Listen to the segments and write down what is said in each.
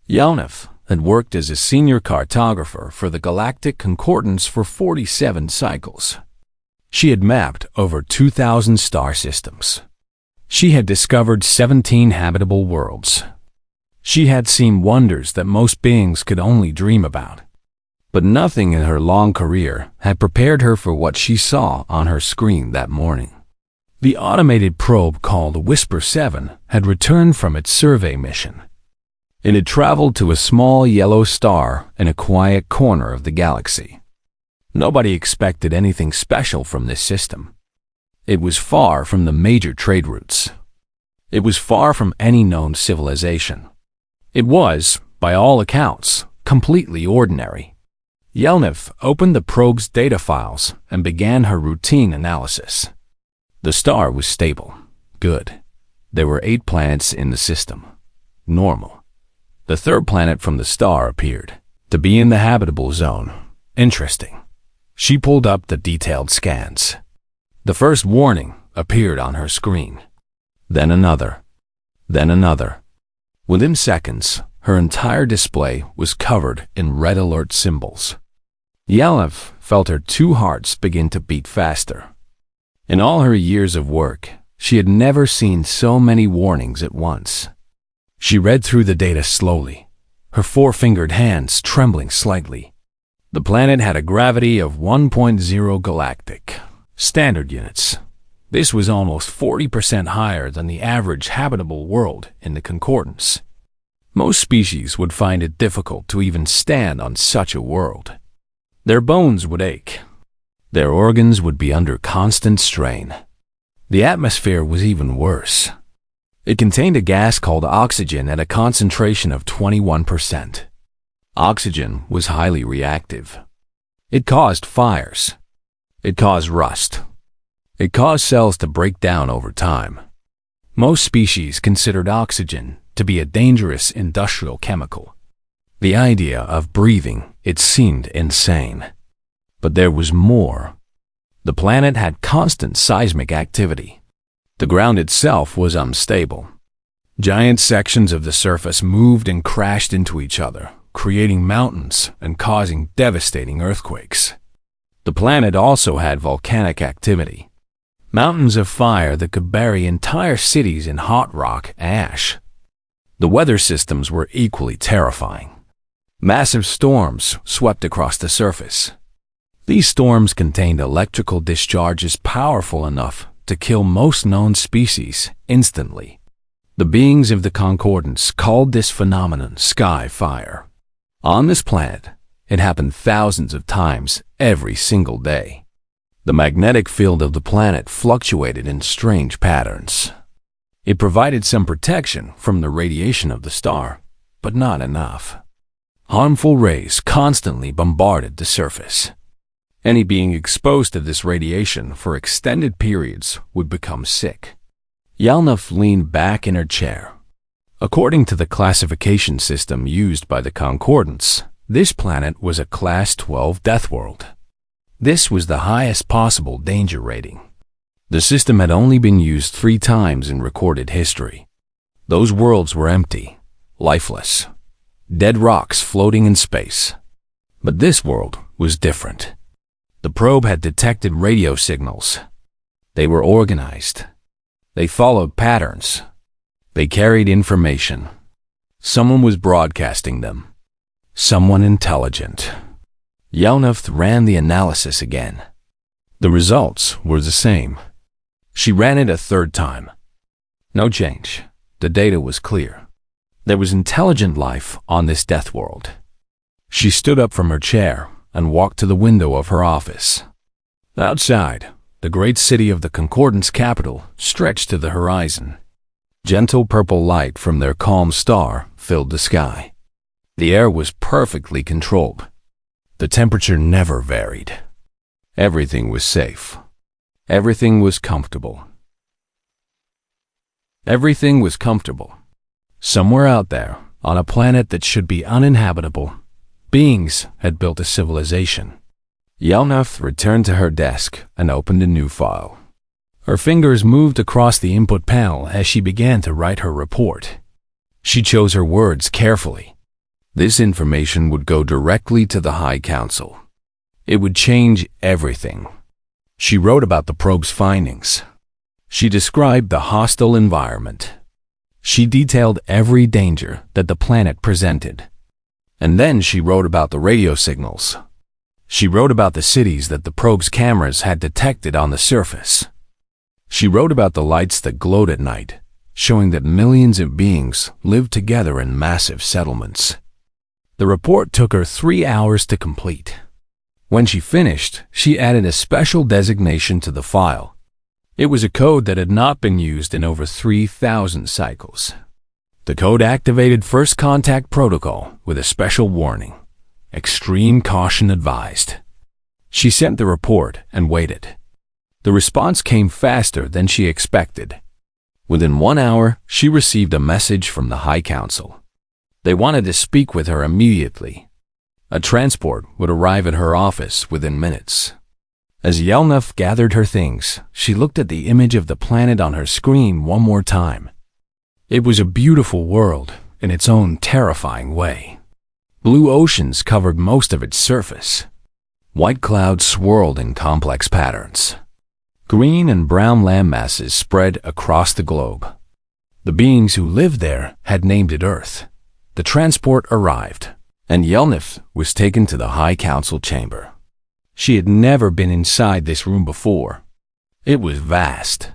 Yelneth had worked as a senior cartographer for the Galactic Concordance for 47 cycles. She had mapped over 2,000 star systems. She had discovered 17 habitable worlds. She had seen wonders that most beings could only dream about. But nothing in her long career had prepared her for what she saw on her screen that morning. The automated probe called Whisper 7 had returned from its survey mission. It had traveled to a small yellow star in a quiet corner of the galaxy. Nobody expected anything special from this system. It was far from the major trade routes. It was far from any known civilization. It was, by all accounts, completely ordinary. Yelneth opened the probe's data files and began her routine analysis. The star was stable. Good. There were 8 planets in the system. Normal. The third planet from the star appeared to be in the habitable zone. Interesting. She pulled up the detailed scans. The first warning appeared on her screen. Then another. Then another. Within seconds, her entire display was covered in red alert symbols. Yelneth felt her 2 hearts begin to beat faster. In all her years of work, she had never seen so many warnings at once. She read through the data slowly, her 4-fingered hands trembling slightly. The planet had a gravity of 1.0 galactic standard units. This was almost 40% higher than the average habitable world in the Concordance. Most species would find it difficult to even stand on such a world. Their bones would ache. Their organs would be under constant strain. The atmosphere was even worse. It contained a gas called oxygen at a concentration of 21%. Oxygen was highly reactive. It caused fires. It caused rust. It caused cells to break down over time. Most species considered oxygen to be a dangerous industrial chemical. The idea of breathing it seemed insane. But there was more. The planet had constant seismic activity. The ground itself was unstable. Giant sections of the surface moved and crashed into each other, creating mountains and causing devastating earthquakes. The planet also had volcanic activity. Mountains of fire that could bury entire cities in hot rock ash. The weather systems were equally terrifying. Massive storms swept across the surface. These storms contained electrical discharges powerful enough to kill most known species instantly. The beings of the Concordance called this phenomenon sky fire. On this planet, it happened thousands of times every single day. The magnetic field of the planet fluctuated in strange patterns. It provided some protection from the radiation of the star, but not enough. Harmful rays constantly bombarded the surface. Any being exposed to this radiation for extended periods would become sick. Yelneth leaned back in her chair. According to the classification system used by the Concordance, this planet was a Class 12 Deathworld. This was the highest possible danger rating. The system had only been used 3 times in recorded history. Those worlds were empty, lifeless, dead rocks floating in space. But this world was different. The probe had detected radio signals. They were organized. They followed patterns. They carried information. Someone was broadcasting them. Someone intelligent. Yelneth ran the analysis again. The results were the same. She ran it a 3rd time. No change. The data was clear. There was intelligent life on this death world. She stood up from her chair and walked to the window of her office. Outside, the great city of the Concordance capital stretched to the horizon. Gentle purple light from their calm star filled the sky. The air was perfectly controlled. The temperature never varied. Everything was safe. Everything was comfortable. Everything was comfortable. Somewhere out there, on a planet that should be uninhabitable, beings had built a civilization. Yelneth returned to her desk and opened a new file. Her fingers moved across the input panel as she began to write her report. She chose her words carefully. This information would go directly to the High Council. It would change everything. She wrote about the probe's findings. She described the hostile environment. She detailed every danger that the planet presented. And then she wrote about the radio signals. She wrote about the cities that the probe's cameras had detected on the surface. She wrote about the lights that glowed at night, showing that millions of beings lived together in massive settlements. The report took her 3 hours to complete. When she finished, she added a special designation to the file. It was a code that had not been used in over 3,000 cycles. The code activated First Contact Protocol with a special warning. Extreme caution advised. She sent the report and waited. The response came faster than she expected. Within 1 hour, she received a message from the High Council. They wanted to speak with her immediately. A transport would arrive at her office within minutes. As Yelneth gathered her things, she looked at the image of the planet on her screen one more time. It was a beautiful world in its own terrifying way. Blue oceans covered most of its surface. White clouds swirled in complex patterns. Green and brown landmasses spread across the globe. The beings who lived there had named it Earth. The transport arrived, and Yelneth was taken to the High Council chamber. She had never been inside this room before. It was vast.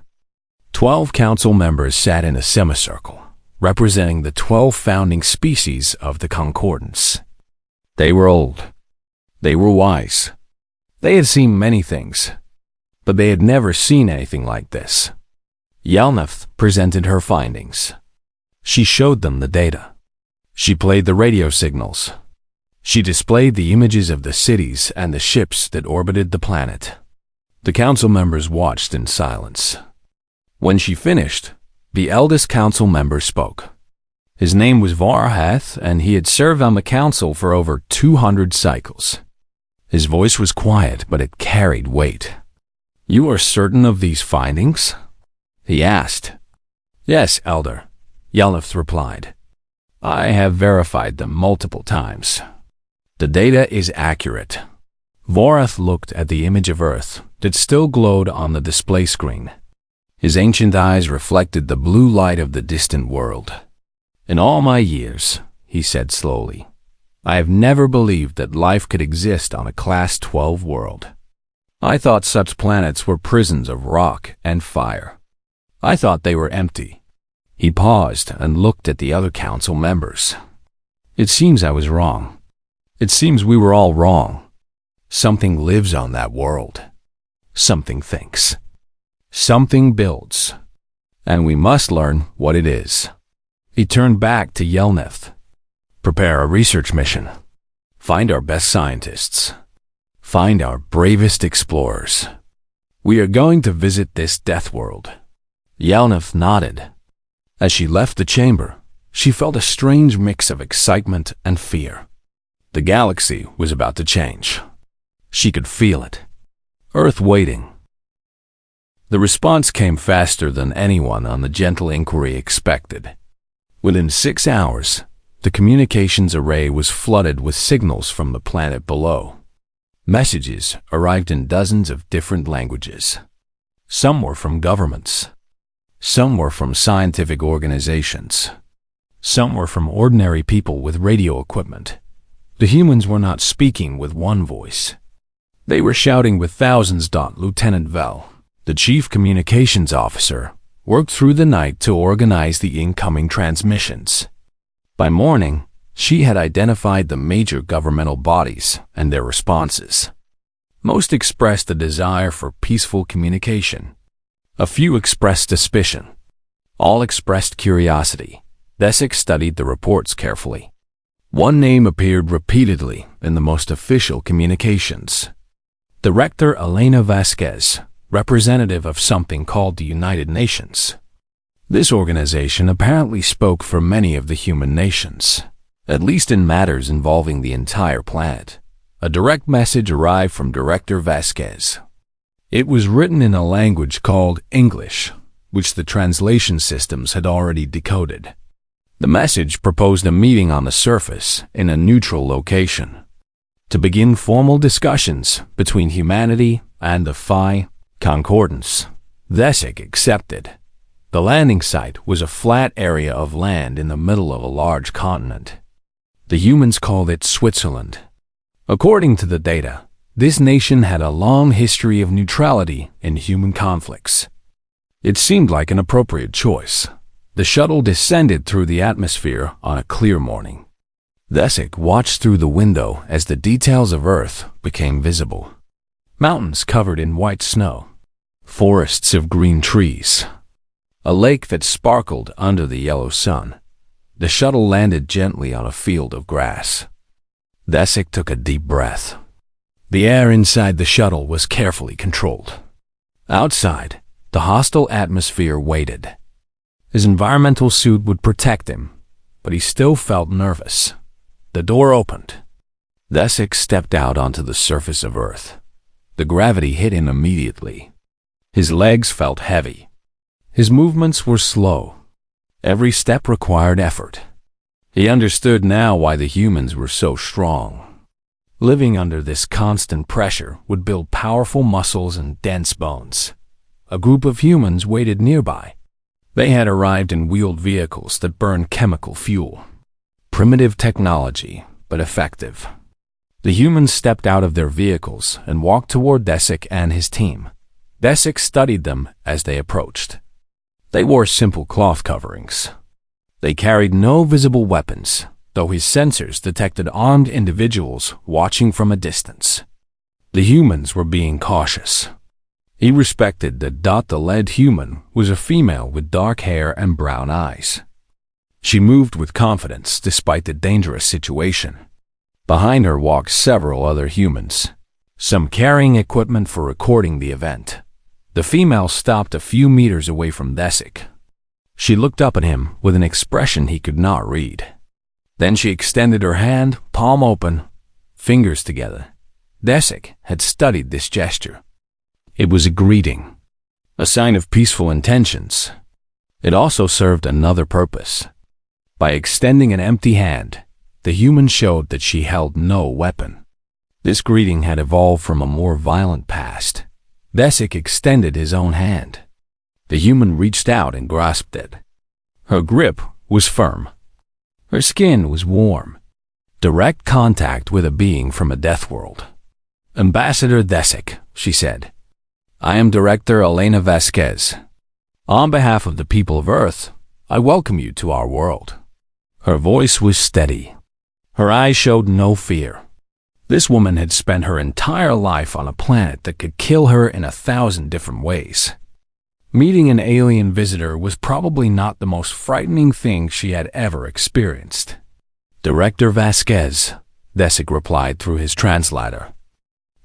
12 council members sat in a semicircle, representing the 12 founding species of the Concordance. They were old. They were wise. They had seen many things, but they had never seen anything like this. Yelneth presented her findings. She showed them the data. She played the radio signals. She displayed the images of the cities and the ships that orbited the planet. The council members watched in silence. When she finished, the eldest council member spoke. His name was Varahath, and he had served on the council for over 200 cycles. His voice was quiet, but it carried weight. "You are certain of these findings?" he asked. "Yes, Elder," Yelneth replied. "I have verified them multiple times. The data is accurate." Varahath looked at the image of Earth that still glowed on the display screen. His ancient eyes reflected the blue light of the distant world. "In all my years," he said slowly, "I have never believed that life could exist on a Class 12 world. I thought such planets were prisons of rock and fire. I thought they were empty." He paused and looked at the other council members. "It seems I was wrong. It seems we were all wrong. Something lives on that world. Something thinks. Something builds. And we must learn what it is." He turned back to Yelneth. "Prepare a research mission. Find our best scientists. Find our bravest explorers. We are going to visit this Deathworld." Yelneth nodded. As she left the chamber, she felt a strange mix of excitement and fear. The galaxy was about to change. She could feel it. Earth waiting. The response came faster than anyone on the gentle inquiry expected. Within 6 hours, the communications array was flooded with signals from the planet below. Messages arrived in dozens of different languages. Some were from governments. Some were from scientific organizations. Some were from ordinary people with radio equipment. The humans were not speaking with one voice. They were shouting with thousands. Lieutenant Vel, the chief communications officer, worked through the night to organize the incoming transmissions. By morning, she had identified the major governmental bodies and their responses. Most expressed a desire for peaceful communication. A few expressed suspicion. All expressed curiosity. Desik studied the reports carefully. One name appeared repeatedly in the most official communications. Director Elena Vasquez, representative of something called the United Nations. This organization apparently spoke for many of the human nations, at least in matters involving the entire planet. A direct message arrived from Director Vasquez. It was written in a language called English, which the translation systems had already decoded. The message proposed a meeting on the surface in a neutral location to begin formal discussions between humanity and the Phi Concordance. Desik accepted. The landing site was a flat area of land in the middle of a large continent. The humans called it Switzerland. According to the data, this nation had a long history of neutrality in human conflicts. It seemed like an appropriate choice. The shuttle descended through the atmosphere on a clear morning. Desik watched through the window as the details of Earth became visible. Mountains covered in white snow, forests of green trees, a lake that sparkled under the yellow sun. The shuttle landed gently on a field of grass. Desik took a deep breath. The air inside the shuttle was carefully controlled. Outside, the hostile atmosphere waited. His environmental suit would protect him, but he still felt nervous. The door opened. Desik stepped out onto the surface of Earth. The gravity hit him immediately. His legs felt heavy. His movements were slow. Every step required effort. He understood now why the humans were so strong. Living under this constant pressure would build powerful muscles and dense bones. A group of humans waited nearby. They had arrived in wheeled vehicles that burned chemical fuel. Primitive technology, but effective. The humans stepped out of their vehicles and walked toward Desik and his team. Desik studied them as they approached. They wore simple cloth coverings. They carried no visible weapons, though his sensors detected armed individuals watching from a distance. The humans were being cautious. He respected that the lead human was a female with dark hair and brown eyes. She moved with confidence despite the dangerous situation. Behind her walked several other humans, some carrying equipment for recording the event. The female stopped a few meters away from Desik. She looked up at him with an expression he could not read. Then she extended her hand, palm open, fingers together. Desik had studied this gesture. It was a greeting, a sign of peaceful intentions. It also served another purpose. By extending an empty hand, the human showed that she held no weapon. This greeting had evolved from a more violent past. Desik extended his own hand. The human reached out and grasped it. Her grip was firm. Her skin was warm. Direct contact with a being from a Deathworld. "Ambassador Desik," she said. "I am Director Elena Vasquez. On behalf of the people of Earth, I welcome you to our world." Her voice was steady. Her eyes showed no fear. This woman had spent her entire life on a planet that could kill her in 1,000 different ways. Meeting an alien visitor was probably not the most frightening thing she had ever experienced. "Director Vasquez," Desik replied through his translator.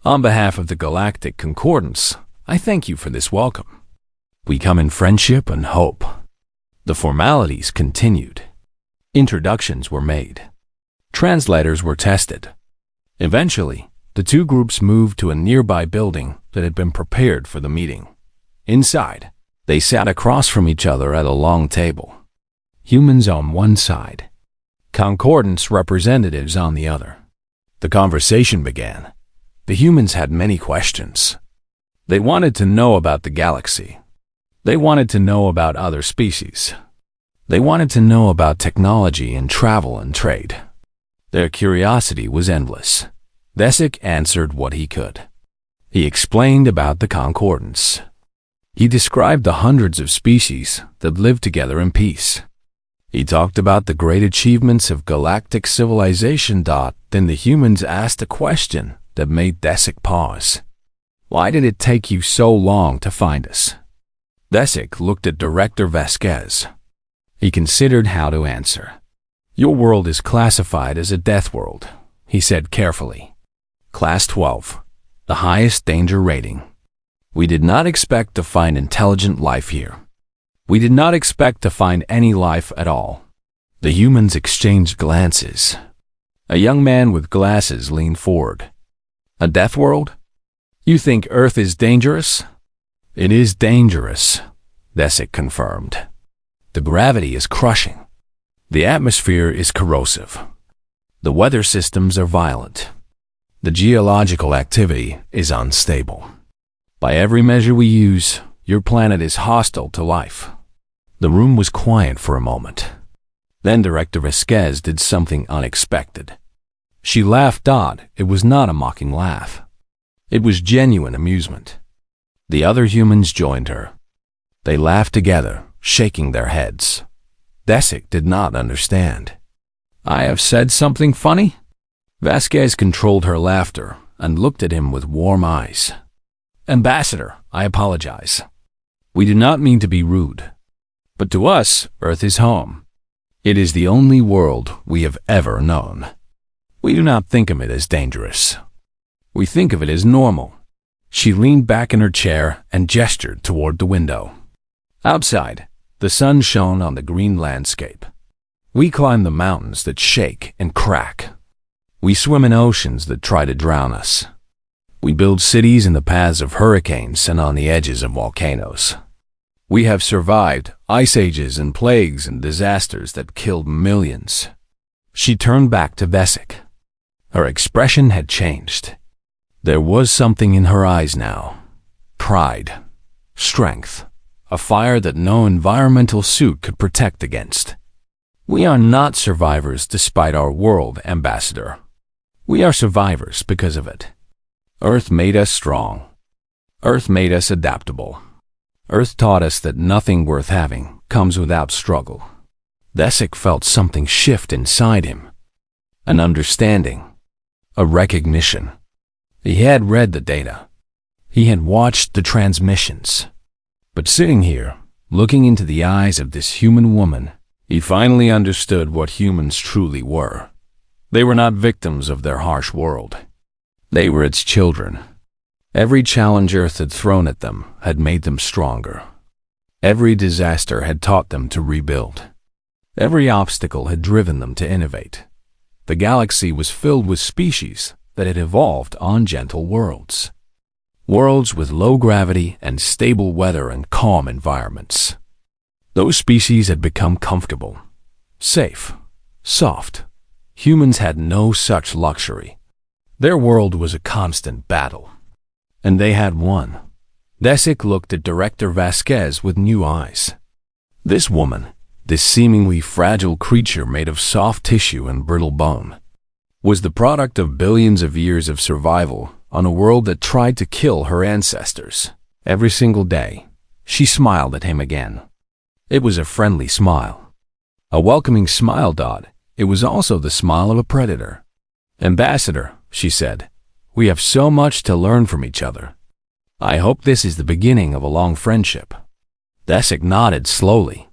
"On behalf of the Galactic Concordance, I thank you for this welcome. We come in friendship and hope." The formalities continued. Introductions were made. Translators were tested. Eventually, the two groups moved to a nearby building that had been prepared for the meeting. Inside, they sat across from each other at a long table. Humans on one side, Concordance representatives on the other. The conversation began. The humans had many questions. They wanted to know about the galaxy. They wanted to know about other species. They wanted to know about technology and travel and trade. Their curiosity was endless. Desik answered what he could. He explained about the Concordance. He described the hundreds of species that lived together in peace. He talked about the great achievements of galactic civilization. Then the humans asked a question that made Desik pause. "Why did it take you so long to find us?" Desik looked at Director Vasquez. He considered how to answer. "Your world is classified as a death world," he said carefully. "Class 12, the highest danger rating. We did not expect to find intelligent life here. We did not expect to find any life at all." The humans exchanged glances. A young man with glasses leaned forward. "A death world? You think Earth is dangerous?" "It is dangerous," Desik confirmed. "The gravity is crushing. The atmosphere is corrosive. The weather systems are violent. The geological activity is unstable. By every measure we use, your planet is hostile to life." The room was quiet for a moment. Then Director Vasquez did something unexpected. She laughed odd. It was not a mocking laugh. It was genuine amusement. The other humans joined her. They laughed together, shaking their heads. Desic did not understand. "I have said something funny?" Vasquez controlled her laughter and looked at him with warm eyes. "Ambassador, I apologize. We do not mean to be rude. But to us, Earth is home. It is the only world we have ever known. We do not think of it as dangerous. We think of it as normal." She leaned back in her chair and gestured toward the window. Outside, the sun shone on the green landscape. We climb the mountains that shake and crack. We swim in oceans that try to drown us. We build cities in the paths of hurricanes and on the edges of volcanoes. We have survived ice ages and plagues and disasters that killed millions. She turned back to Desic. Her expression had changed. There was something in her eyes now. Pride, strength, a fire that no environmental suit could protect against. "We are not survivors despite our world, Ambassador. We are survivors because of it. Earth made us strong. Earth made us adaptable. Earth taught us that nothing worth having comes without struggle." Desic felt something shift inside him. An understanding. A recognition. He had read the data. He had watched the transmissions. But sitting here, looking into the eyes of this human woman, he finally understood what humans truly were. They were not victims of their harsh world. They were its children. Every challenge Earth had thrown at them had made them stronger. Every disaster had taught them to rebuild. Every obstacle had driven them to innovate. The galaxy was filled with species that had evolved on gentle worlds. Worlds with low gravity and stable weather and calm environments. Those species had become comfortable, safe, soft. Humans had no such luxury. Their world was a constant battle. And they had won. Desic looked at Director Vasquez with new eyes. This woman, this seemingly fragile creature made of soft tissue and brittle bone, was the product of billions of years of survival on a world that tried to kill her ancestors. Every single day, she smiled at him again. It was a friendly smile. A welcoming smile. It was also the smile of a predator. "Ambassador," she said, "we have so much to learn from each other. I hope this is the beginning of a long friendship." Desic nodded slowly.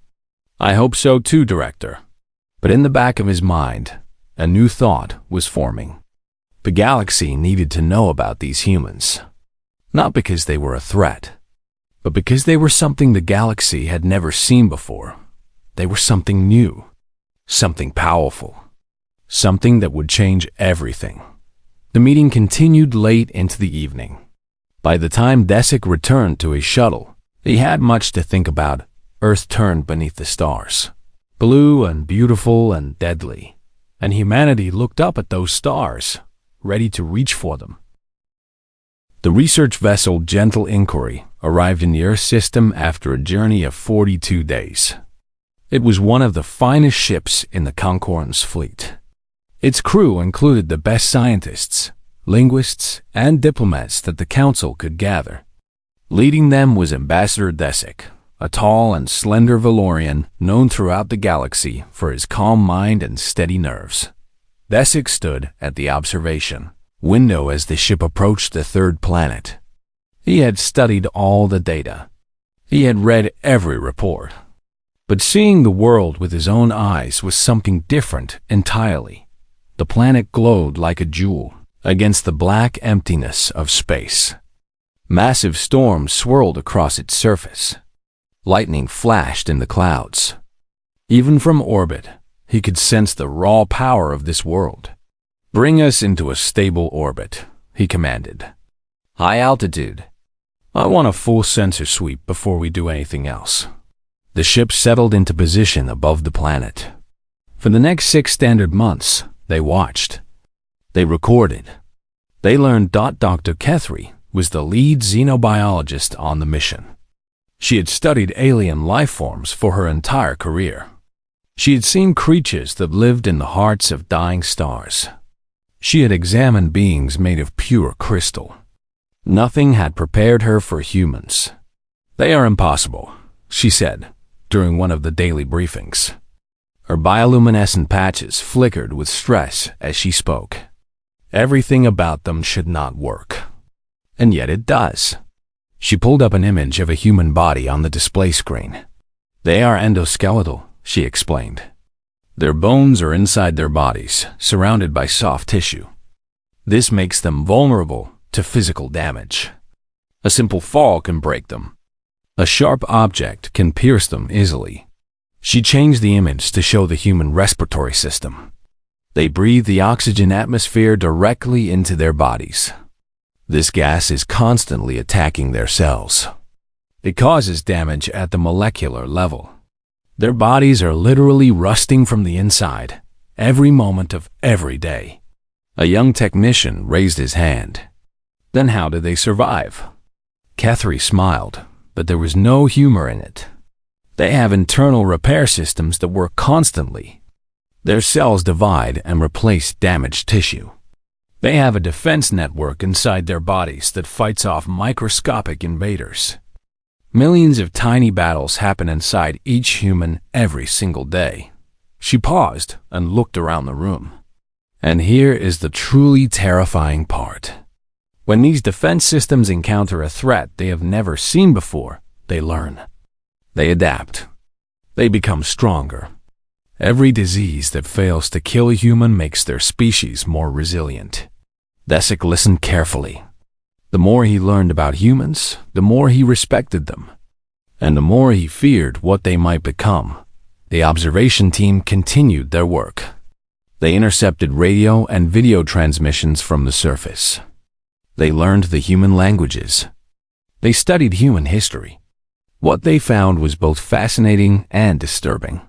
"I hope so too, Director." But in the back of his mind, a new thought was forming. The galaxy needed to know about these humans. Not because they were a threat, but because they were something the galaxy had never seen before. They were something new, something powerful, something that would change everything. The meeting continued late into the evening. By the time Desic returned to his shuttle, he had much to think about. Earth turned beneath the stars, blue and beautiful and deadly, and humanity looked up at those stars, ready to reach for them. The research vessel Gentle Inquiry arrived in the Earth system after a journey of 42 days. It was one of the finest ships in the Concordance fleet. Its crew included the best scientists, linguists, and diplomats that the Council could gather. Leading them was Ambassador Desic, a tall and slender Valorian known throughout the galaxy for his calm mind and steady nerves. Desic stood at the observation window as the ship approached the third planet. He had studied all the data. He had read every report. But seeing the world with his own eyes was something different entirely. The planet glowed like a jewel against the black emptiness of space. Massive storms swirled across its surface. Lightning flashed in the clouds. Even from orbit, he could sense the raw power of this world. "Bring us into a stable orbit," he commanded. "High altitude. I want a full sensor sweep before we do anything else." The ship settled into position above the planet. For the next 6 standard months, they watched. They recorded. They learned Dr. Kethri was the lead xenobiologist on the mission. She had studied alien life forms for her entire career. She had seen creatures that lived in the hearts of dying stars. She had examined beings made of pure crystal. Nothing had prepared her for humans. "They are impossible," she said during one of the daily briefings. Her bioluminescent patches flickered with stress as she spoke. Everything about them should not work. And yet it does. She pulled up an image of a human body on the display screen. "They are endoskeletal," she explained. "Their bones are inside their bodies, surrounded by soft tissue. This makes them vulnerable to physical damage. A simple fall can break them. A sharp object can pierce them easily." She changed the image to show the human respiratory system. They breathe the oxygen atmosphere directly into their bodies. This gas is constantly attacking their cells. It causes damage at the molecular level. Their bodies are literally rusting from the inside, every moment of every day. A young technician raised his hand. "Then how do they survive?" Kethri smiled, but there was no humor in it. "They have internal repair systems that work constantly. Their cells divide and replace damaged tissue. They have a defense network inside their bodies that fights off microscopic invaders. Millions of tiny battles happen inside each human every single day." She paused and looked around the room. "And here is the truly terrifying part. When these defense systems encounter a threat they have never seen before, they learn. They adapt. They become stronger. Every disease that fails to kill a human makes their species more resilient." Desik listened carefully. The more he learned about humans, the more he respected them, and the more he feared what they might become. The observation team continued their work. They intercepted radio and video transmissions from the surface. They learned the human languages. They studied human history. What they found was both fascinating and disturbing.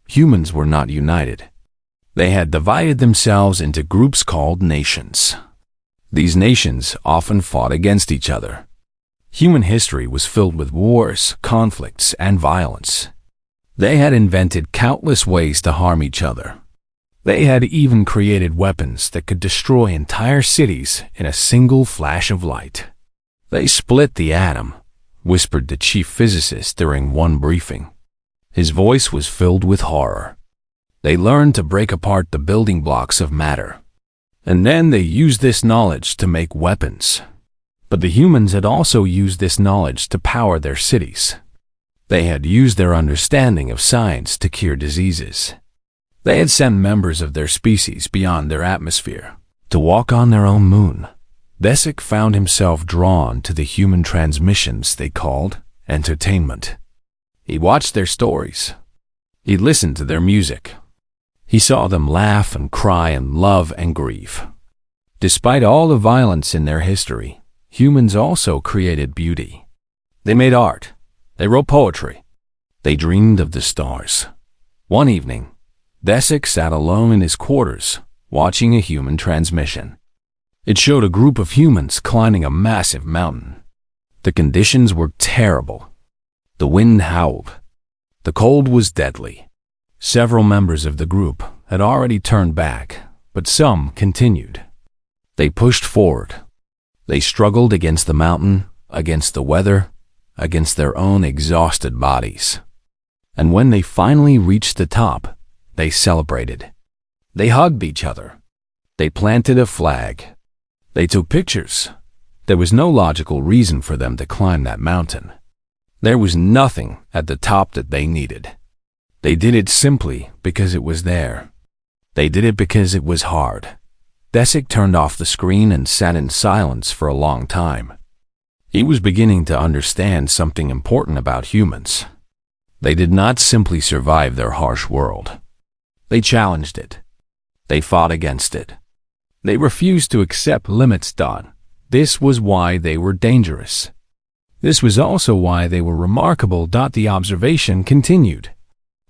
Humans were not united. They had divided themselves into groups called nations. These nations often fought against each other. Human history was filled with wars, conflicts, and violence. They had invented countless ways to harm each other. They had even created weapons that could destroy entire cities in a single flash of light. "They split the atom," whispered the chief physicist during one briefing. His voice was filled with horror. "They learned to break apart the building blocks of matter. And then they used this knowledge to make weapons. But the humans had also used this knowledge to power their cities. They had used their understanding of science to cure diseases. They had sent members of their species beyond their atmosphere to walk on their own moon." Desik found himself drawn to the human transmissions they called entertainment. He watched their stories. He listened to their music. He saw them laugh and cry and love and grieve. Despite all the violence in their history, humans also created beauty. They made art. They wrote poetry. They dreamed of the stars. One evening, Desik sat alone in his quarters, watching a human transmission. It showed a group of humans climbing a massive mountain. The conditions were terrible. The wind howled. The cold was deadly. Several members of the group had already turned back, but some continued. They pushed forward. They struggled against the mountain, against the weather, against their own exhausted bodies. And when they finally reached the top, they celebrated. They hugged each other. They planted a flag. They took pictures. There was no logical reason for them to climb that mountain. There was nothing at the top that they needed. They did it simply because it was there. They did it because it was hard. Desik turned off the screen and sat in silence for a long time. He was beginning to understand something important about humans. They did not simply survive their harsh world. They challenged it. They fought against it. They refused to accept limits. This was why they were dangerous. This was also why they were remarkable. The observation continued.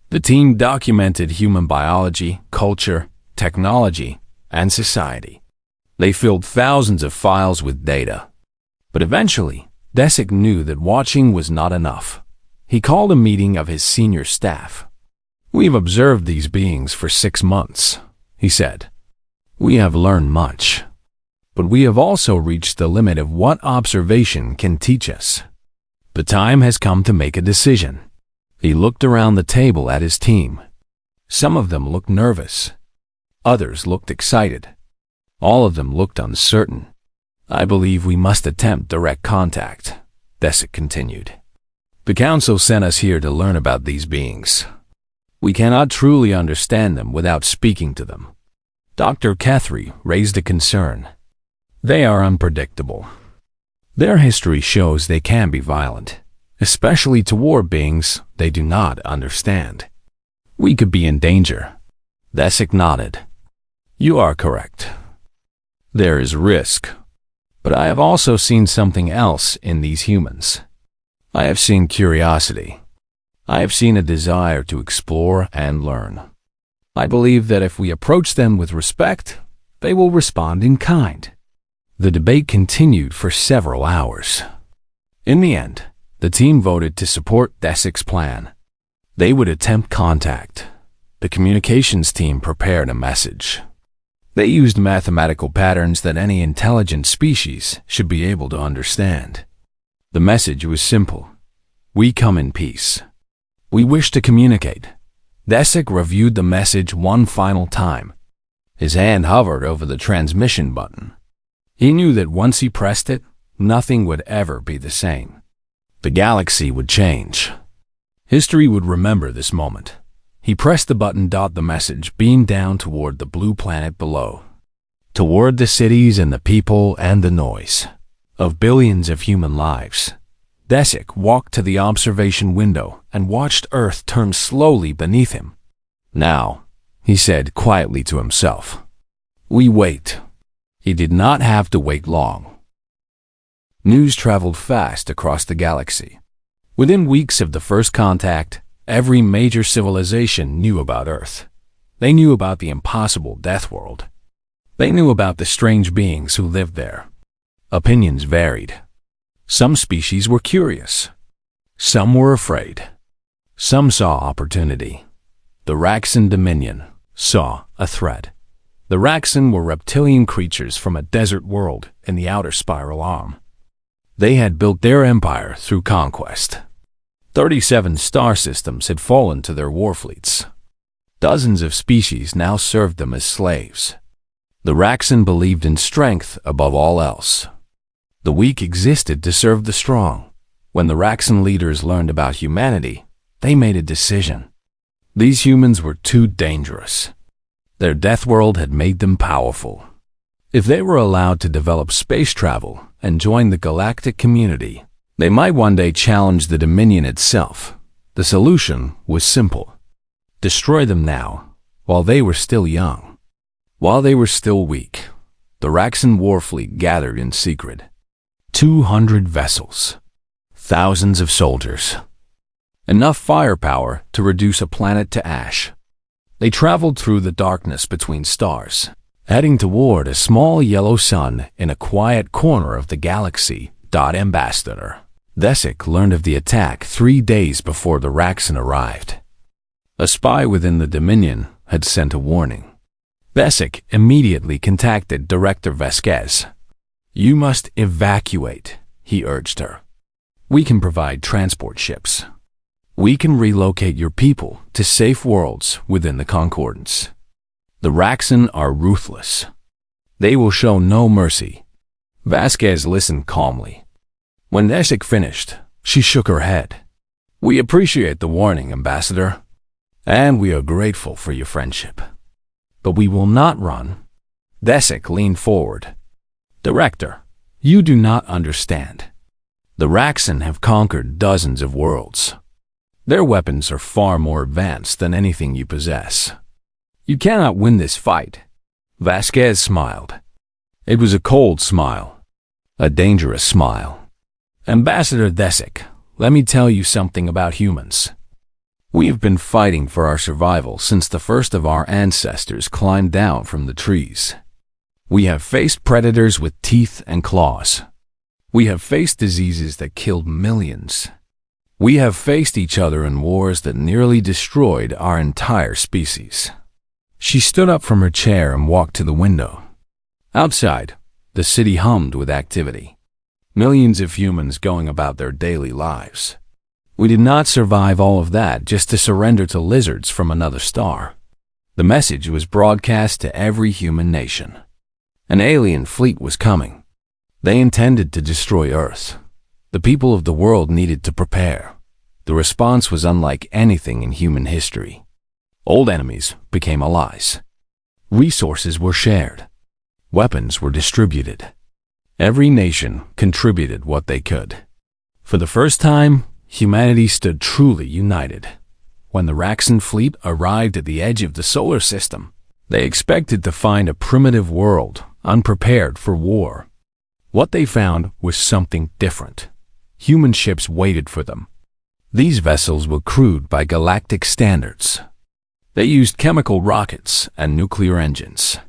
The team documented human biology, culture, technology, and society. They filled thousands of files with data. But eventually, Desik knew that watching was not enough. He called a meeting of his senior staff. "We've observed these beings for 6 months," he said. "We have learned much. But we have also reached the limit of what observation can teach us. The time has come to make a decision." He looked around the table at his team. Some of them looked nervous. Others looked excited. All of them looked uncertain. "I believe we must attempt direct contact," Desik continued. "The Council sent us here to learn about these beings. We cannot truly understand them without speaking to them." Dr. Kethri raised a concern. "They are unpredictable. Their history shows they can be violent, especially toward beings they do not understand. We could be in danger." Desik nodded. "You are correct. There is risk. But I have also seen something else in these humans. I have seen curiosity. I have seen a desire to explore and learn. I believe that if we approach them with respect, they will respond in kind." The debate continued for several hours. In the end, the team voted to support Desik's plan. They would attempt contact. The communications team prepared a message. They used mathematical patterns that any intelligent species should be able to understand. The message was simple. "We come in peace. We wish to communicate." Desik reviewed the message one final time. His hand hovered over the transmission button. He knew that once he pressed it, nothing would ever be the same. The galaxy would change. History would remember this moment. He pressed the button. The message beamed down toward the blue planet below, toward the cities and the people and the noise of billions of human lives. Desik walked to the observation window and watched Earth turn slowly beneath him. "Now," he said quietly to himself, "we wait." He did not have to wait long. News traveled fast across the galaxy. Within weeks of the first contact, every major civilization knew about Earth. They knew about the impossible Deathworld. They knew about the strange beings who lived there. Opinions varied. Some species were curious. Some were afraid. Some saw opportunity. The Raxan Dominion saw a threat. The Raxan were reptilian creatures from a desert world in the outer spiral arm. They had built their empire through conquest. 37 star systems had fallen to their war fleets. Dozens of species now served them as slaves. The Raxan believed in strength above all else. The weak existed to serve the strong. When the Raxan leaders learned about humanity, they made a decision. These humans were too dangerous. Their Deathworld had made them powerful. If they were allowed to develop space travel and join the galactic community, they might one day challenge the Dominion itself. The solution was simple. Destroy them now, while they were still young. While they were still weak, the Raxan war fleet gathered in secret. 200 vessels. Thousands of soldiers. Enough firepower to reduce a planet to ash. They traveled through the darkness between stars, heading toward a small yellow sun in a quiet corner of the galaxy. Ambassador Desik learned of the attack 3 days before the Raxan arrived. A spy within the Dominion had sent a warning. Desik immediately contacted Director Vasquez. "You must evacuate," he urged her. "We can provide transport ships. We can relocate your people to safe worlds within the Concordance. The Raxan are ruthless. They will show no mercy." Vasquez listened calmly. When Desik finished, she shook her head. "We appreciate the warning, Ambassador, and we are grateful for your friendship. But we will not run." Desik leaned forward. "Director, you do not understand. The Raxan have conquered dozens of worlds. Their weapons are far more advanced than anything you possess. You cannot win this fight." Vasquez smiled. It was a cold smile, a dangerous smile. "Ambassador Desik, let me tell you something about humans. We have been fighting for our survival since the first of our ancestors climbed down from the trees. We have faced predators with teeth and claws. We have faced diseases that killed millions. We have faced each other in wars that nearly destroyed our entire species. She stood up from her chair and walked to the window. Outside, the city hummed with activity. Millions of humans going about their daily lives. We did not survive all of that just to surrender to lizards from another star. The message was broadcast to every human nation. An alien fleet was coming. They intended to destroy Earth. The people of the world needed to prepare. The response was unlike anything in human history. Old enemies became allies. Resources were shared. Weapons were distributed. Every nation contributed what they could. For the first time, humanity stood truly united. When the Raxan fleet arrived at the edge of the solar system, they expected to find a primitive world unprepared for war. What they found was something different. Human ships waited for them. These vessels were crewed by galactic standards. They used chemical rockets and nuclear engines.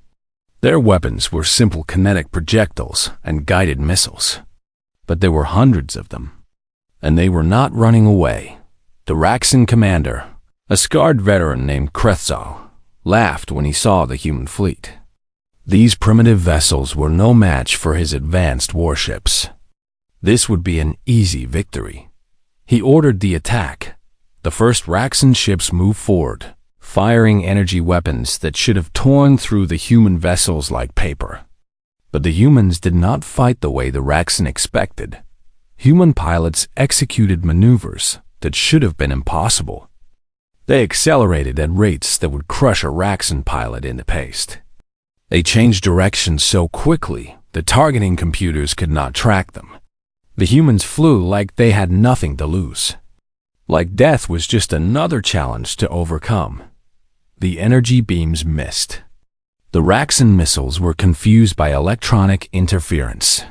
Their weapons were simple kinetic projectiles and guided missiles. But there were hundreds of them. And they were not running away. The Raxan commander, a scarred veteran named Krethzal, laughed when he saw the human fleet. These primitive vessels were no match for his advanced warships. This would be an easy victory. He ordered the attack. The first Raxan ships moved forward, firing energy weapons that should have torn through the human vessels like paper. But the humans did not fight the way the Raxan expected. Human pilots executed maneuvers that should have been impossible. They accelerated at rates that would crush a Raxan pilot into paste. They changed direction so quickly that targeting computers could not track them. The humans flew like they had nothing to lose. Like death was just another challenge to overcome. The energy beams missed. The Raxan missiles were confused by electronic interference.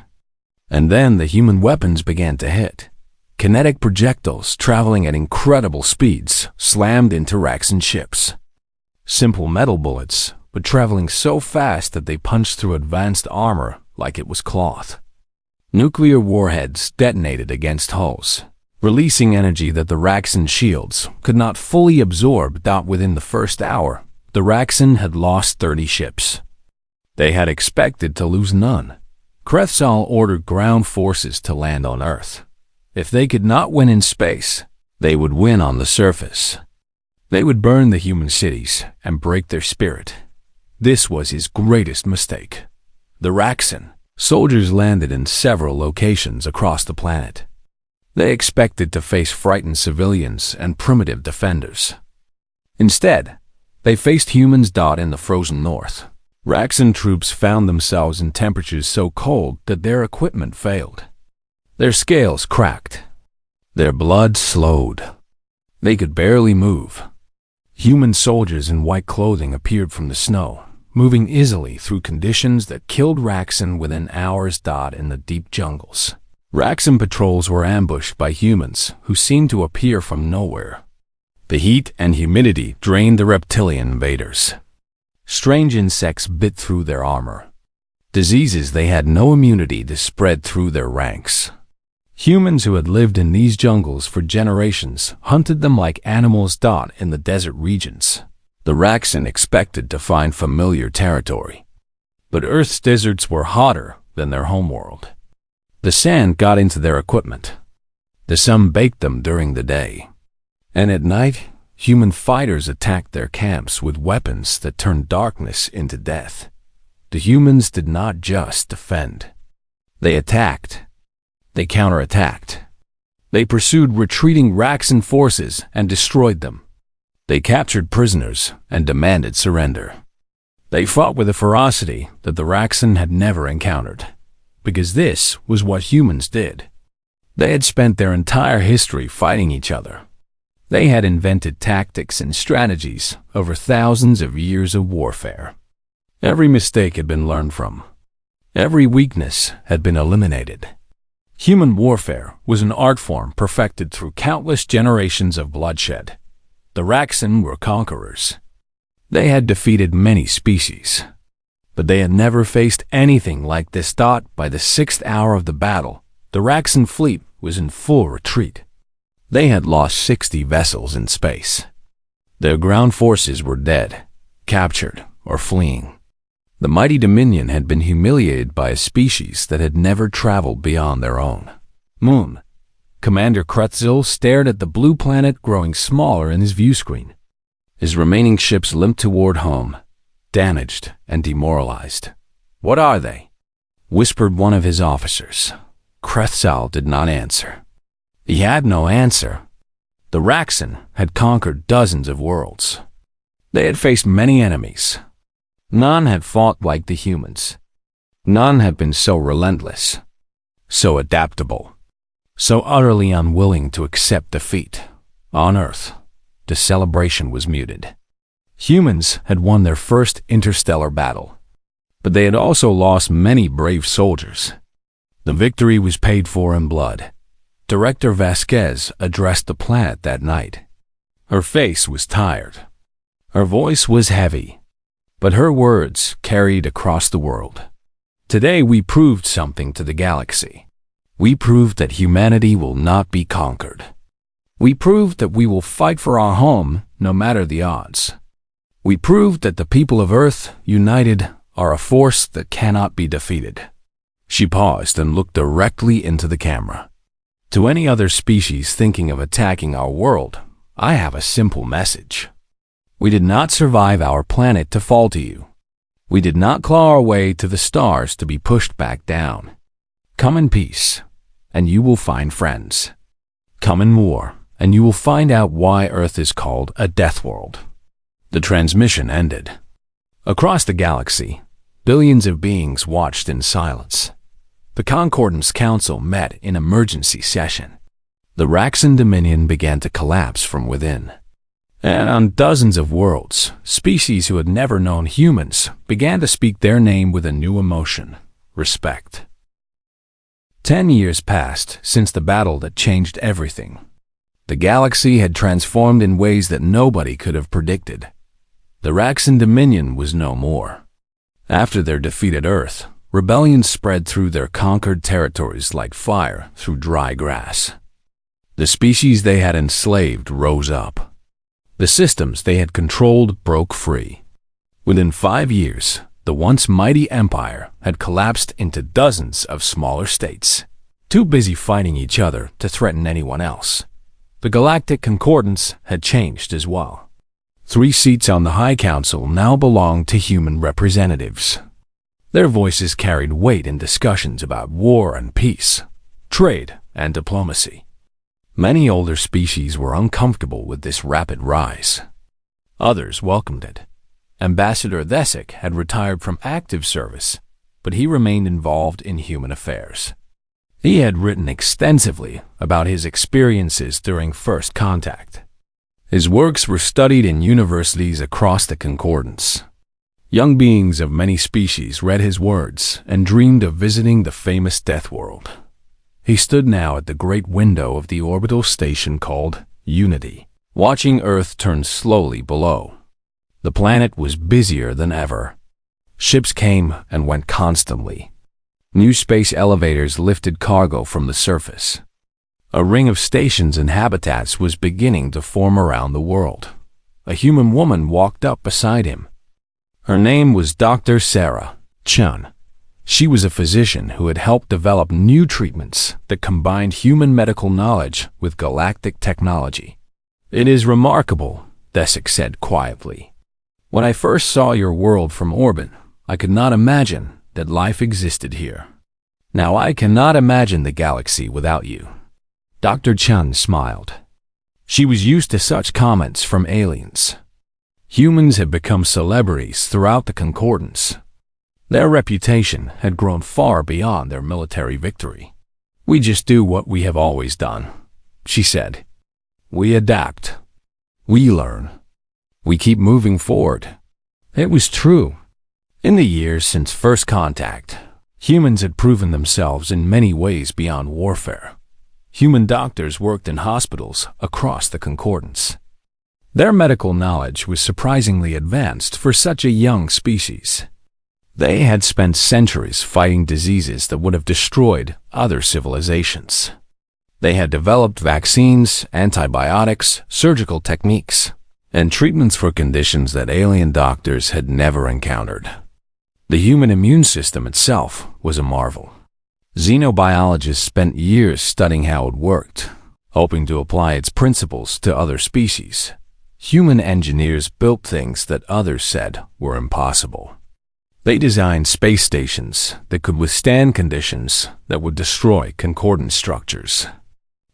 And then the human weapons began to hit. Kinetic projectiles traveling at incredible speeds slammed into Raxan ships. Simple metal bullets, but traveling so fast that they punched through advanced armor like it was cloth. Nuclear warheads detonated against hulls, releasing energy that the Raxan shields could not fully absorb. Within the first hour, the Raxan had lost 30 ships. They had expected to lose none. Krethzal ordered ground forces to land on Earth. If they could not win in space, they would win on the surface. They would burn the human cities and break their spirit. This was his greatest mistake. The Raxan soldiers landed in several locations across the planet. They expected to face frightened civilians and primitive defenders. Instead, they faced humans. In the frozen north, Raxan troops found themselves in temperatures so cold that their equipment failed. Their scales cracked. Their blood slowed. They could barely move. Human soldiers in white clothing appeared from the snow, moving easily through conditions that killed Raxan within hours. In the deep jungles, Raxan patrols were ambushed by humans who seemed to appear from nowhere. The heat and humidity drained the reptilian invaders. Strange insects bit through their armor. Diseases they had no immunity to spread through their ranks. Humans who had lived in these jungles for generations hunted them like animals. In the desert regions, the Raxan expected to find familiar territory. But Earth's deserts were hotter than their homeworld. The sand got into their equipment. The sun baked them during the day. And at night, human fighters attacked their camps with weapons that turned darkness into death. The humans did not just defend. They attacked. They counterattacked. They pursued retreating Raxan forces and destroyed them. They captured prisoners and demanded surrender. They fought with a ferocity that the Raxan had never encountered, because this was what humans did. They had spent their entire history fighting each other. They had invented tactics and strategies over thousands of years of warfare. Every mistake had been learned from. Every weakness had been eliminated. Human warfare was an art form perfected through countless generations of bloodshed. The Raxan were conquerors. They had defeated many species, but they had never faced anything like this. By the 6th hour of the battle, the Raxan fleet was in full retreat. They had lost 60 vessels in space. Their ground forces were dead, captured, or fleeing. The mighty Dominion had been humiliated by a species that had never traveled beyond their own moon. Commander Krutzil stared at the blue planet growing smaller in his view screen. His remaining ships limped toward home, damaged and demoralized. "What are they?" whispered one of his officers. Krutzil did not answer. He had no answer. The Raxan had conquered dozens of worlds. They had faced many enemies. None had fought like the humans. None had been so relentless, so adaptable, so utterly unwilling to accept defeat. On Earth, the celebration was muted. Humans had won their first interstellar battle, but they had also lost many brave soldiers. The victory was paid for in blood. Director Vasquez addressed the planet that night. Her face was tired. Her voice was heavy, but her words carried across the world. Today we proved something to the galaxy. We proved that humanity will not be conquered. We proved that we will fight for our home no matter the odds. We proved that the people of Earth, united, are a force that cannot be defeated. She paused and looked directly into the camera. To any other species thinking of attacking our world, I have a simple message. We did not survive our planet to fall to you. We did not claw our way to the stars to be pushed back down. Come in peace, and you will find friends. Come in war, and you will find out why Earth is called a Deathworld. The transmission ended. Across the galaxy, billions of beings watched in silence. The Concordance Council met in emergency session. The Raxan Dominion began to collapse from within. And on dozens of worlds, species who had never known humans began to speak their name with a new emotion: respect. 10 years passed since the battle that changed everything. The galaxy had transformed in ways that nobody could have predicted. The Raxan Dominion was no more. After their defeat at Earth, rebellion spread through their conquered territories like fire through dry grass. The species they had enslaved rose up. The systems they had controlled broke free. Within 5 years, the once mighty empire had collapsed into dozens of smaller states, too busy fighting each other to threaten anyone else. The Galactic Concordance had changed as well. 3 seats on the High Council now belonged to human representatives. Their voices carried weight in discussions about war and peace, trade and diplomacy. Many older species were uncomfortable with this rapid rise. Others welcomed it. Ambassador Thesic had retired from active service, but he remained involved in human affairs. He had written extensively about his experiences during first contact. His works were studied in universities across the Concordance. Young beings of many species read his words and dreamed of visiting the famous Deathworld. He stood now at the great window of the orbital station called Unity, watching Earth turn slowly below. The planet was busier than ever. Ships came and went constantly. New space elevators lifted cargo from the surface. A ring of stations and habitats was beginning to form around the world. A human woman walked up beside him. Her name was Dr. Sarah Chun. She was a physician who had helped develop new treatments that combined human medical knowledge with galactic technology. "It is remarkable," Thesic said quietly. "When I first saw your world from orbit, I could not imagine that life existed here. Now I cannot imagine the galaxy without you." Dr. Chun smiled. She was used to such comments from aliens. Humans had become celebrities throughout the Concordance. Their reputation had grown far beyond their military victory. "We just do what we have always done," she said. "We adapt. We learn. We keep moving forward." It was true. In the years since first contact, humans had proven themselves in many ways beyond warfare. Human doctors worked in hospitals across the Concordance. Their medical knowledge was surprisingly advanced for such a young species. They had spent centuries fighting diseases that would have destroyed other civilizations. They had developed vaccines, antibiotics, surgical techniques, and treatments for conditions that alien doctors had never encountered. The human immune system itself was a marvel. Xenobiologists spent years studying how it worked, hoping to apply its principles to other species. Human engineers built things that others said were impossible. They designed space stations that could withstand conditions that would destroy concordant structures.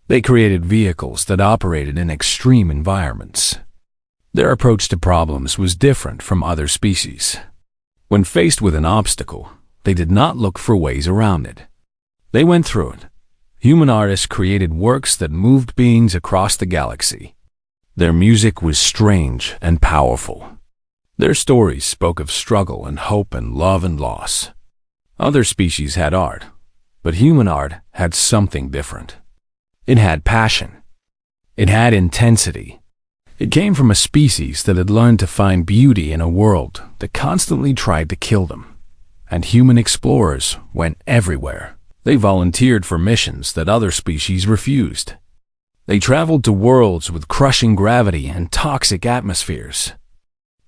They created vehicles that operated in extreme environments. Their approach to problems was different from other species. When faced with an obstacle, they did not look for ways around it. They went through it. Human artists created works that moved beings across the galaxy. Their music was strange and powerful. Their stories spoke of struggle and hope and love and loss. Other species had art, but human art had something different. It had passion. It had intensity. It came from a species that had learned to find beauty in a world that constantly tried to kill them. And human explorers went everywhere. They volunteered for missions that other species refused. They traveled to worlds with crushing gravity and toxic atmospheres.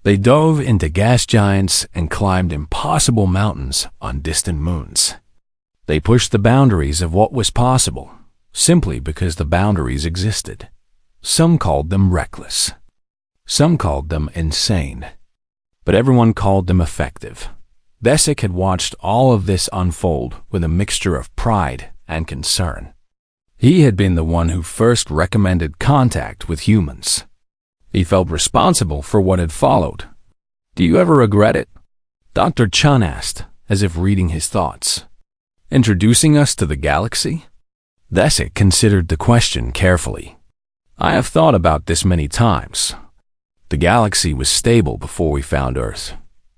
They dove into gas giants and climbed impossible mountains on distant moons. They pushed the boundaries of what was possible, simply because the boundaries existed. Some called them reckless. Some called them insane. But everyone called them effective. Desek had watched all of this unfold with a mixture of pride and concern. He had been the one who first recommended contact with humans. He felt responsible for what had followed. "Do you ever regret it?" Dr. Chun asked, as if reading his thoughts. "Introducing us to the galaxy?" Desek considered the question carefully. "I have thought about this many times. The galaxy was stable before we found Earth.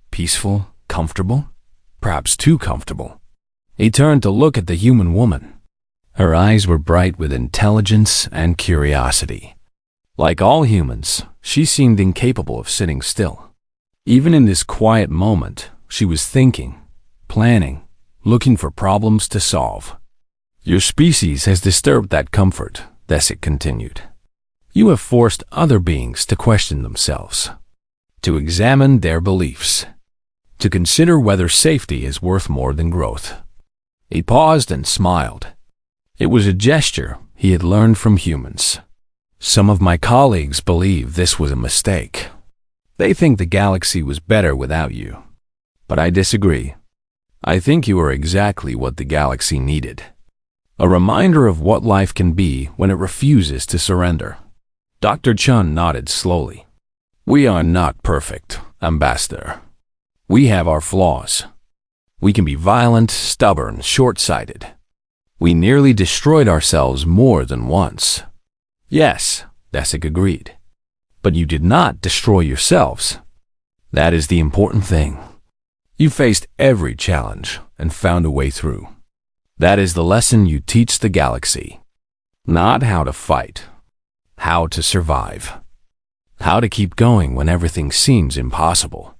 Peaceful, comfortable, perhaps too comfortable." He turned to look at the human woman. Her eyes were bright with intelligence and curiosity. Like all humans, she seemed incapable of sitting still. Even in this quiet moment, she was thinking, planning, looking for problems to solve. "Your species has disturbed that comfort," Desek continued. "You have forced other beings to question themselves, to examine their beliefs, to consider whether safety is worth more than growth." He paused and smiled. It was a gesture he had learned from humans. "Some of my colleagues believe this was a mistake. They think the galaxy was better without you. But I disagree. I think you are exactly what the galaxy needed. A reminder of what life can be when it refuses to surrender." Dr. Chun nodded slowly. "We are not perfect, Ambassador. We have our flaws. We can be violent, stubborn, short-sighted. We nearly destroyed ourselves more than once." "Yes," Desek agreed. "But you did not destroy yourselves. That is the important thing. You faced every challenge and found a way through. That is the lesson you teach the galaxy. Not how to fight, how to survive. How to keep going when everything seems impossible."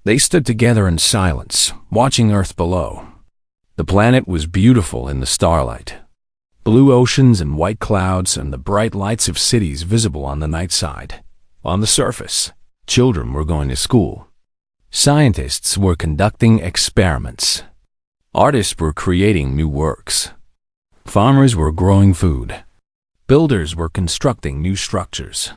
They stood together in silence, watching Earth below. The planet was beautiful in the starlight. Blue oceans and white clouds and the bright lights of cities visible on the night side. On the surface, children were going to school. Scientists were conducting experiments. Artists were creating new works. Farmers were growing food. Builders were constructing new structures.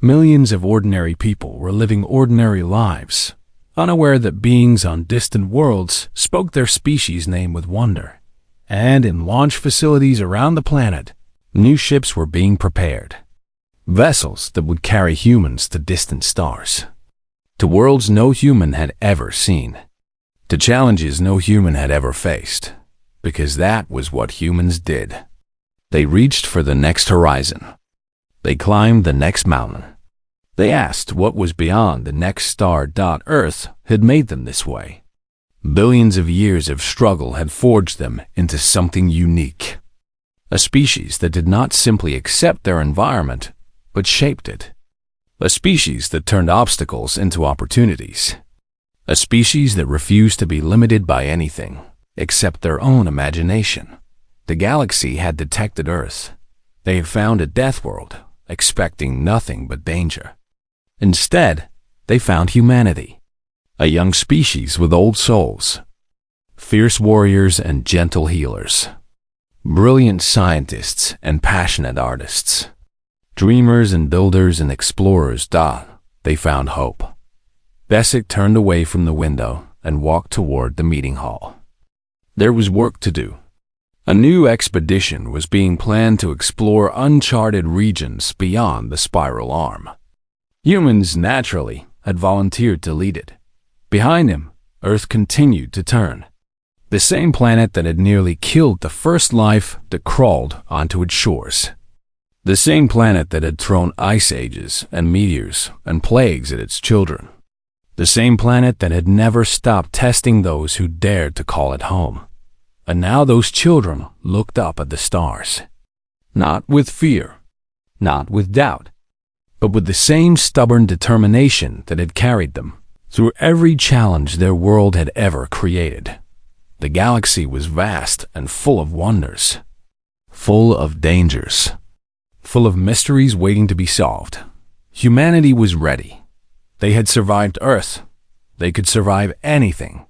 Millions of ordinary people were living ordinary lives, unaware that beings on distant worlds spoke their species' name with wonder. And in launch facilities around the planet, new ships were being prepared. Vessels that would carry humans to distant stars. To worlds no human had ever seen. To challenges no human had ever faced. Because that was what humans did. They reached for the next horizon. They climbed the next mountain. They asked what was beyond the next star. Earth had made them this way. Billions of years of struggle had forged them into something unique. A species that did not simply accept their environment, but shaped it. A species that turned obstacles into opportunities. A species that refused to be limited by anything except their own imagination. The galaxy had detected Earth. They had found a Deathworld, expecting nothing but danger. Instead, they found humanity. A young species with old souls. Fierce warriors and gentle healers. Brilliant scientists and passionate artists. Dreamers and builders and explorers. They found hope. Bessic turned away from the window and walked toward the meeting hall. There was work to do. A new expedition was being planned to explore uncharted regions beyond the spiral arm. Humans, naturally, had volunteered to lead it. Behind him, Earth continued to turn. The same planet that had nearly killed the first life that crawled onto its shores. The same planet that had thrown ice ages and meteors and plagues at its children. The same planet that had never stopped testing those who dared to call it home. And now those children looked up at the stars. Not with fear, not with doubt, but with the same stubborn determination that had carried them through every challenge their world had ever created. The galaxy was vast and full of wonders, full of dangers, full of mysteries waiting to be solved. Humanity was ready. They had survived Earth. They could survive anything.